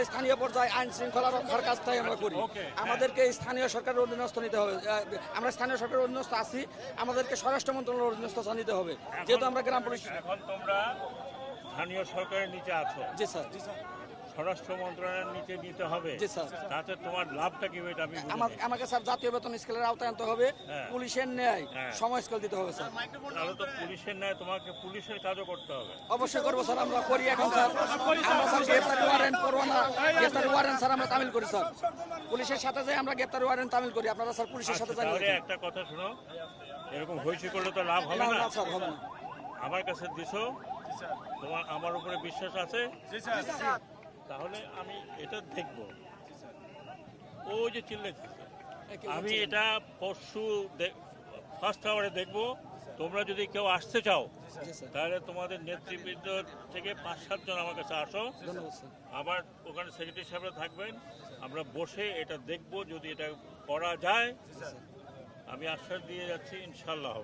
স্থানীয় পর্যায়ে আইন শৃঙ্খলা রক্ষার কাজটাই আমরা করি। আমাদেরকে স্থানীয় সরকারের অধীনস্থ নিতে হবে। আমরা স্থানীয় সরকারের অধীনস্থ আছি, আমাদেরকে স্বরাষ্ট্র মন্ত্রণালয়ের অধীনস্থ নিতে হবে, যেহেতু আমরা গ্রাম পুলিশ। এখন তোমরা স্থানীয় সরকারের নিচে আছো। জি স্যার। স্বরাষ্ট্র মন্ত্রণালয়ের নিচে নিতে হবে। জি স্যার। তাতে তোমার লাভটা কি এটা আমি আমাকে স্যার জাতীয় বেতন স্কেলের আওতায় আনতে হবে, পুলিশের ন্যায় সময় স্কেল দিতে হবে স্যার। তাহলে তো পুলিশের ন্যায় তোমাকে পুলিশের কাজও করতে হবে। অবশ্যই করবো স্যার, আমরা করি এখন স্যার। আমরা স্যার গ্রেপ্তারি ওয়ারেন্ট করবো না, গ্রেপ্তারি ওয়ারেন্ট স্যার আমরা তামিল করি স্যার। পুলিশের সাথে যাই আমরা গ্রেপ্তারি ওয়ারেন্ট তামিল করি, আপনারা স্যার পুলিশের সাথে যাই। তাহলে একটা কথা শুনো, এরকম হইচই করলে তো লাভ হবে না স্যার, হবে না। আমার কাছে দিছো, তোমার আমার উপরে বিশ্বাস আছে, তাহলে আমি এটা দেখব। ওই যে চিল্লাইতেছে, আমি এটা পরশু ফার্স্ট আওয়ারে দেখব। তোমরা যদি কেউ আসতে চাও তাহলে তোমাদের নেতৃবৃন্দ থেকে 5-7 জন আমার কাছে আসো, আবার ওখানে সেক্রেটারি সাহেবরা থাকবেন, আমরা বসে এটা দেখব। যদি এটা করা যায় আমি আশ্বাস দিয়ে যাচ্ছি ইনশাল্লাহ হবে।